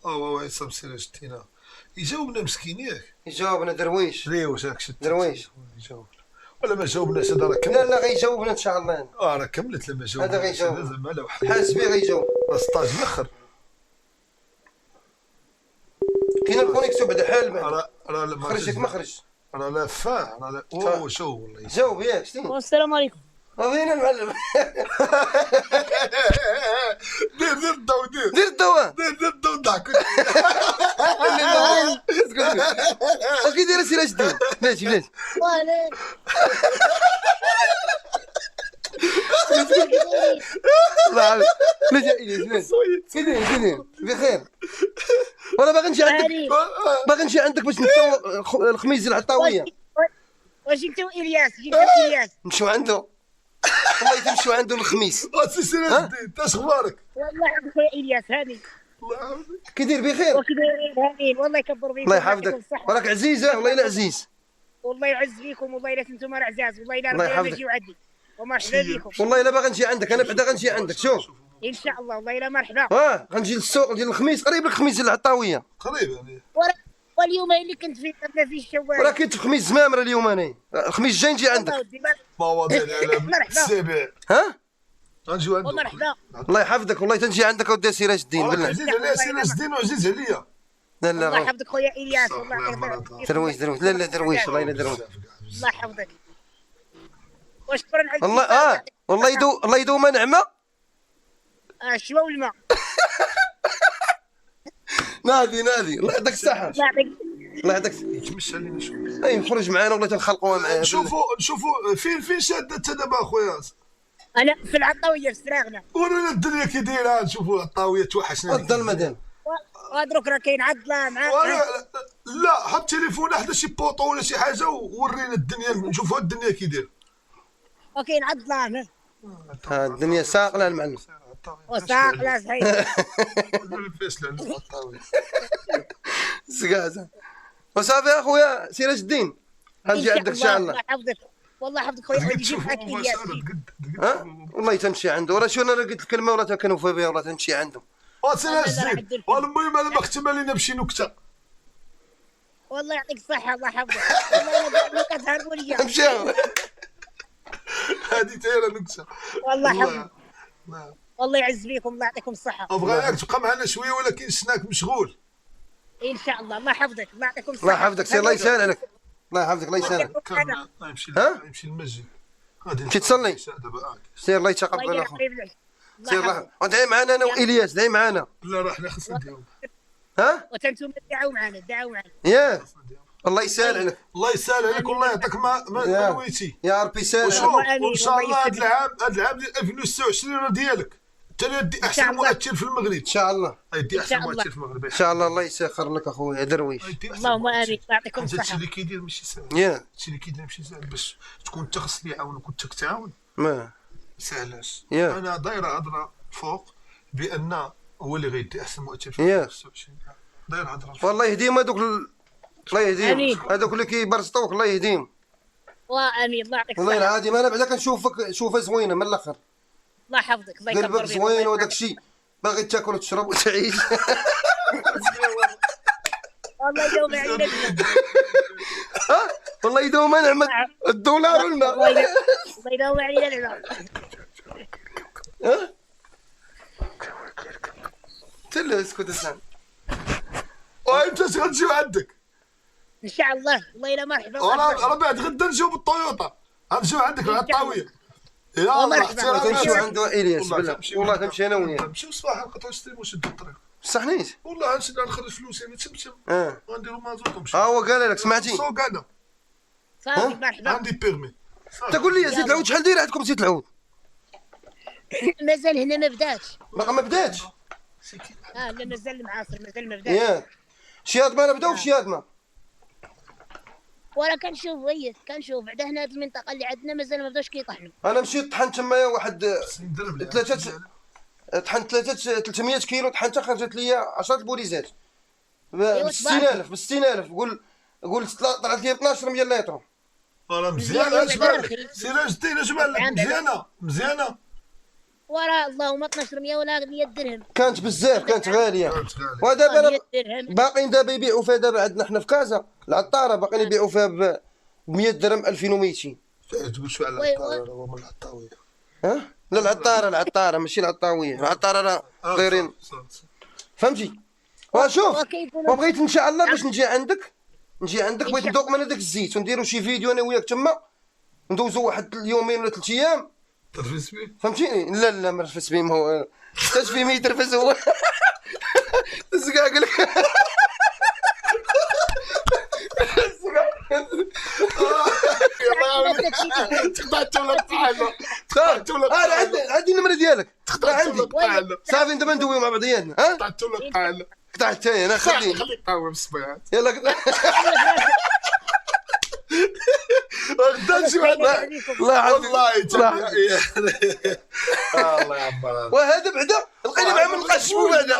واه يصاب سير شتينا يجاوبنا مسكين ياك. يجاوبنا درويش. ليه واش راك شتي درويش. يجاوبنا ولا ما جاوبناش هذا راه لا لا غيجاوبنا ان شاء الله. راه كملت لما جاوبنا. هذا غيجاوب. زعما لا وحل. حاسس بيه غيجاوب. راه ستاج الاخر. كاين الكونيكسيون بعدا حال بعدا. راه خرجك ما خرج. راه لا فاه راه لا اوه شو والله جاوب ياك شتي. السلام عليكم. وين المعلم؟ دير الضو دير الدواء. دير الضو ضحك. كي داير سير اجدين. بلاتي الله يعاود. كي داير بخير. وانا باغي نجي عندك باش نسوي الخميس ديال العطاويه. واش انت والياس جيت الياس نمشيو عنده. والله تمشيو عنده الخميس. سي سير اجدين انت اش اخبارك؟ والله يحفظك خويا الياس هاني. الله يعاودك. كي داير بخير. وكي دايرين هانيين والله يكبر فيكم. الله يحفظك. راك عزيزه والله الا عزيز. والله يعز فيكم والله الا انتم عزاز والله الا الله ربي يحفظك. يجي يعدي ومرحبا بكم. والله الا باغي نجي عندك انا بعدا غنجي عندك شوف. ان شاء الله والله الا مرحبا. غنجي للسوق ديال الخميس قريب لك الخميس ديال العطاويه. قريب يعني. واليوم اللي كنت فيه درنا فيه الشوارع. راه كنت في خميس زمامره اليوم انا. الخميس الجاي نجي عندك. مواضيع العالم السابع. غنجيو عندك. ومرحبا. الله يحفظك والله تنجي عندك اودي سير الدين بالله. عزيز عليا سير الدين وعزيز عليا. لا الله لا يحفظك خويا الياس والله يحفظك. درويش لا درويش والله الا درويش. الله يحفظك. وشكرا على والله الله يدوم نعمه. الشوا والماء. نادي الله يعطيك الصحه. الله يعطيك. الله يعطيك. يتمشى علينا شويه. اي خرج معنا والله تنخلقوها معاه. نشوفوا فين شاد انت دابا اخويا. انا في العطاويه في سراغنا. ورانا الدنيا كي دايره نشوفوا الطاويه توحشنا. الظلمه ديال. ودروك راه كاين عضله مع. لا حط تليفون حدا شي بوطو ولا شي حاجه وورينا الدنيا نشوفوا الدنيا كي داير. وكاين عضله ها الدنيا ساقله المعلم. وساقله صحيح. ولا فاس لنا الطاويه. سقازه. وصافي اخويا سير الدين. غنجي عندك ان شاء الله. الله يحفظك والله يحفظك خويا ودي جيب معاك الياس. والله تمشي عنده راه شو انا قلت الكلمه ولا تكنوفا بها ولا تمشي عنده. سير الزين والمهم انا ما ختم علينا بشي نكته. والله يعطيك الصحه الله يحفظك. والله الا كتهربوا ليا. مشاو. هذه دايره نكته. والله يحفظك. والله يعز فيكم الله يعطيكم الصحه. بغيناك تبقى معنا شويه ولكن شناك مشغول. ان شاء الله الله يحفظك الله يعطيكم الصحه. الله يحفظك سير الله يسهل عليك. الله يحفظك الله يسهل. يمشي للمسجد. تمشي تصلي. سير الله يتقبل اخويا. سير الله ودعي معنا انا والياس دعي معنا. لا راه حنا خصنا نديرو. وتنتم دعوا معنا ياك الله يسهل عليك. الله يسهل عليك والله يعطيك ما نويتي. يا ربي يسهل. وان شاء الله هذا العام ديال 2026 راه ديالك. انت اللي دي احسن مؤثر في المغرب. ان شاء الله. دي احسن مؤثر في المغرب. ان شاء الله الله يسخر لك اخويا درويش. اللهم امين يعطيكم الصحه. هادشي اللي كيدير ماشي سهل. هادشي اللي كيدير ماشي سهل باش تكون انت خص اللي يعاونك وانت كتعاون. ما سهلاش. انا دايره هضره فوق بان هو اللي غيدي احسن مؤثر في المغرب. داير هضره والله يهديهم هذوك الله يهديهم هذوك اللي كيبرسطوك الله يهديهم. وامين الله يعطيك والله العظيم انا بعدا كنشوفك شوفه زوينه من الاخر. الله يحفظك الله يكبر قلبك زوين وداك الشيء باغي تاكل وتشرب وتعيش. والله يدوم علينا. والله يدوم نعمة الدولار والماء. الله يدوم علينا العمر. تلا اسكت اسمع. وانت اش غتجيو عندك؟ ان شاء الله والله الا مرحبا. راه بعد غدا نجيو بالطويوطا غنجيو عندك على الطاويه. يا الله تمشيو عند الياس بالله والله تمشي انا وياه. نمشيو صباح نقطعو ستريم ونشدو الطريق. بصح نيت والله غنشد نخرج فلوس يعني تمشم. غنديرو مازوط ونمشي. هو قال لك سمعتي؟ سوق انا. صافي مرحبا. عندي بيرمي. تقول لي زيت العود شحال داير عندكم زيت العود؟ مازال هنا ما بداتش. باقا ما بداتش؟ لا مازال المعاصر مازال ما بداتش. ياك شياطمه انا بداو في شياطمه. ولا كنشوف بعدا هنا هذه المنطقه اللي عندنا مازال ما بداوش كيطحنوا. انا مشيت طحنت تمايا واحد طحنت 300 كيلو طحنت خرجت لي 10 بوليزات ب 60000 قول طلعت لي 12 مليون. راه مزيانه اش بالك سير اجدين اش بالك مزيانه ورا اللهم 1200 ولا 100 درهم. كانت بزاف، كانت غاليه. كانت غالية. ودابا 100 درهم. باقيين دابا يبيعوا فيها، دابا عندنا حنا في كازا العطاره باقيين يبيعوا فيها ب 100 درهم 2200. تقول شو على العطار هو من العطاوية. ها لا العطاره ماشي العطاويه، العطاره راه غيرين فهمتي. وشوف وبغيت ان شاء الله باش نجي عندك بغيت ندوق من هذاك الزيت ونديروا شي فيديو انا وياك تما، ندوزوا واحد اليومين ولا 3 ايام ترفس بيه. فهمتيني. لا ما نرفس بيه، ما هو حتى في 100 ترفس هو الزقاق لك تقطعتو لك بحالنا. عندي النمره ديالك تقطعتو لك بحالنا. صافي دابا ندويو مع بعضياتنا. ها تقطعتو لك بحالنا. قطعت حتى انا خليه قاوم الصبيعات. يلا قطع غدا نجيو عندنا. الله والله الله يعمرها. وهذا بعدا لقينا مع من قشمو بعدا.